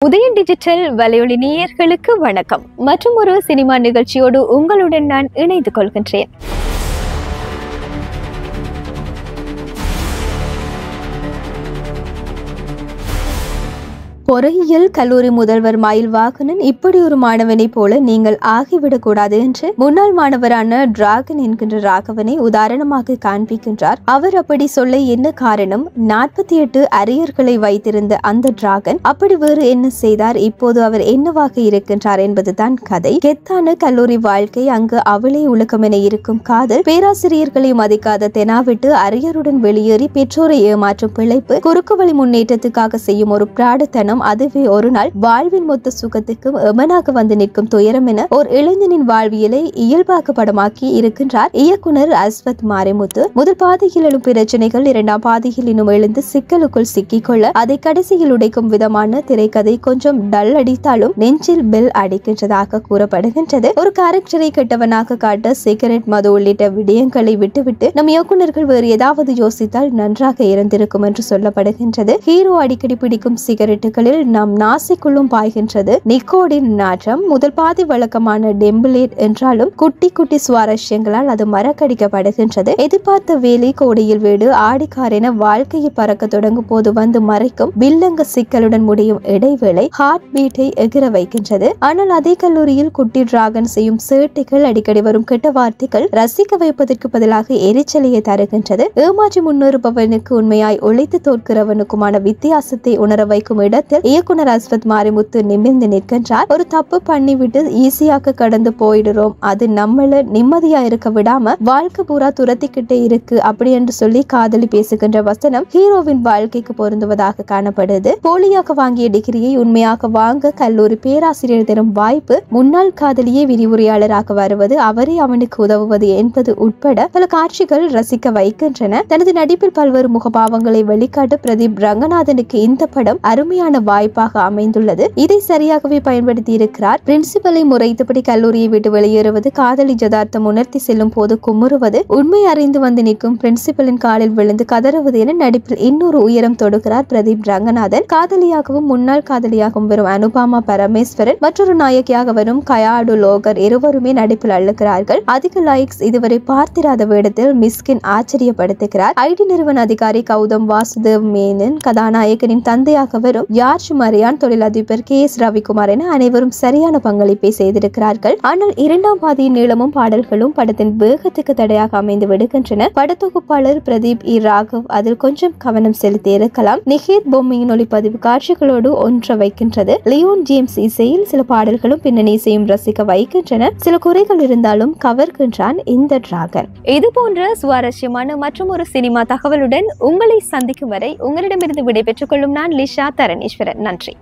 Udayan digital வலையொலி நேயர்களுக்கு வணக்கம். மற்றும் ஒரு சினிமா நிகழ்ச்சியோடு உங்களுடன் நான் இணைந்து கொள்கின்றேன். பொறியியல் கல்லூரி முதல்வர் மயில்வாகனன் இப்படி ஒரு மாணவனை போல நீங்கள் ஆகிவிடக்கூடாது என்று முன்னாள் மாணவரான டிராகன் என்கின்ற ராகவனை உதாரணமாக காண்பிக்கின்றார். அவர் அப்படி சொல்ல என்ன காரணம்? 48 அரியர்களை வைத்திருந்த அந்த டிராகன் அப்படி வேறு என்ன செய்தார்? இப்போது அவர் என்னவாக இருக்கின்றார் என்பதுதான் கதை. கெத்தான கல்லூரி வாழ்க்கை, அங்கு அவளே உலகம் என இருக்கும் காதல், பேராசிரியர்களை மதிக்காத தெனாவிட்டு அரியருடன் வெளியேறி பெற்றோரை ஏமாற்றும் பிழைப்பு, குறுக்கு வழி முன்னேற்றத்துக்காக செய்யும் ஒரு பிராடத்தனம், அதுவே ஒரு நாள் வாழ்வின் மொத்த சுகத்துக்கும் எமனாக வந்து நிற்கும் துயரம் என ஒரு இளைஞனின் வாழ்வியலை இயல்பாக படமாக்கி இருக்கின்றார் இயக்குனர் அஸ்வத் மாரிமுத்து. முதல் பாதையில் எழும் பிரச்சனைகள் இரண்டாம் பாதையில் இன்னும் எழுந்து சிக்கலுக்குள் சிக்கிக்கொள்ள அதை கடைசியில் உடைக்கும் விதமான திரைக்கதை கொஞ்சம் டல் அடித்தாலும் நெஞ்சில் பெல் அடிக்கின்றதாக கூறப்படுகின்றது. ஒரு கேரக்டரை கெட்டவனாக காட்ட சிகரெட், மது உள்ளிட்ட விடயங்களை விட்டுவிட்டு நம் இயக்குநர்கள் வேறு ஏதாவது யோசித்தால் நன்றாக இருந்திருக்கும் என்று சொல்லப்படுகின்றது. ஹீரோ அடிக்கடி பிடிக்கும் சிகரெட்டுகளில் நம் நாசிக்குள்ளும் பாய்கின்றது நிக்கோடின் நாற்றம். முதல் பாதி வழக்கமான டெம்பிளேட் என்றாலும் குட்டி குட்டி சுவாரஸ்யங்களால் அது மறக்கடிக்கப்படுகின்றது. எதிர்பார்த்த வேலை, கோடியில் வீடு, ஆடிக்கார் என வாழ்க்கையை பறக்க தொடங்கும் போது வந்து மறைக்கும் வில்லங்க சிக்கலுடன் முடியும் இடைவேளை ஹார்ட் பீட்டை எகிர வைக்கின்றது. ஆனால் அதே கல்லூரியில் குட்டி டிராகன் செய்யும் சேட்டைகள், அடிக்கடி வரும் கெட்ட வார்த்தைகள் ரசிக்க வைப்பதற்கு பதிலாக எரிச்சலையை தருகின்றது. ஏமாற்றி முன்னேறுபவனுக்கு உண்மையாய் உழைத்து தோற்கிறவனுக்குமான வித்தியாசத்தை உணர வைக்கும் இடத்தில் இயக்குனர் அஸ்வத் மாரிமுத்து நிமிர்ந்து நிற்கின்றார். ஒரு தப்பு பண்ணிவிட்டு ஈஸியாக கடந்து போயிடுறோம், அது நம்மள நிம்மதியா இருக்க விடாம வாழ்க்கை பூரா துரத்திக்கிட்டே இருக்கு அப்படி என்று சொல்லி காதலி பேசுகின்ற வசனம் ஹீரோவின் வாழ்க்கைக்கு பொருந்துவதாக காணப்படுது. போலியாக வாங்கிய டிகிரியை உண்மையாக வாங்க கல்லூரி பேராசிரியர் தரும் வாய்ப்பு, முன்னாள் காதலியே விரிவுரையாளராக வருவது, அவரே அவனுக்கு உதவுவது என்பது உட்பட பல காட்சிகள் ரசிக்க வைக்கின்றன. தனது நடிப்பில் பல்வேறு முகபாவங்களை வெளிக்காட்டு பிரதீப் ரங்கநாதனுக்கு இந்த படம் அருமையான வாய்ப்பாக அமைந்துள்ளது. இதை சரியாகவே பயன்படுத்தி இருக்கிறார். பிரின்சிபலை முறைத்தபடி கல்லூரியை விட்டு வெளியேறுவது, காதலி ஜதார்த்தம் உணர்த்தி செல்லும் போது குமுறுவது, உண்மை அறிந்து வந்து நிற்கும் பிரின்சிபலின் காலில் விழுந்து கதறுவது என நடிப்பில் இன்னொரு உயரம் தொடுக்கிறார் பிரதீப் ரங்கநாதன். காதலியாகவும் முன்னாள் காதலியாகவும் வரும் அனுபாமா பரமேஸ்வரன், மற்றொரு நாயகியாக வரும் கயாடு லோகர் இருவருமே நடிப்பில் அள்ளுகிறார்கள். அதிக லைக்ஸ் இதுவரை பார்த்திராத வேடத்தில் மிஸ்கின் ஆச்சரியப்படுத்துகிறார். ஐடி நிறுவன அதிகாரி கௌதம் வாசுதேவ் மேனன் கதாநாயகனின் தந்தையாக வரும் யார்ஷ் மரியான், தொழிலதிபர் KS ரவிக்குமார் என அனைவரும் சரியான பங்களிப்பை செய்திருக்கிறார்கள். ஆனால் இரண்டாம் பாதியின் நீளமும் பாடல்களும் படத்தின் வேகத்துக்கு தடையாக அமைந்து விடுகின்றன. படத்தொகுப்பாளர் பிரதீப் ராகவ் அதில் கொஞ்சம் கவனம் செலுத்தி இருக்கலாம். நிகேத் பொம்மையின் ஒளிப்பதிவு காட்சிகளோடு ஒன்ற வைக்கின்றது. லியோன் ஜேம்ஸ் இசையில் சில பாடல்களும் பின்னணி இசையும் ரசிக்க வைக்கின்றன. சில குறைகள் இருந்தாலும் கவர்கின்றான் இந்த டிராகன். இது போன்ற சுவாரஸ்யமான மற்றும் ஒரு சினிமா தகவலுடன் உங்களை சந்திக்கும் வரை உங்களிடமிருந்து விடைபெற்றுக் கொள்ளும் நான் லிஷா தரணேஸ்வரன். நன்றி.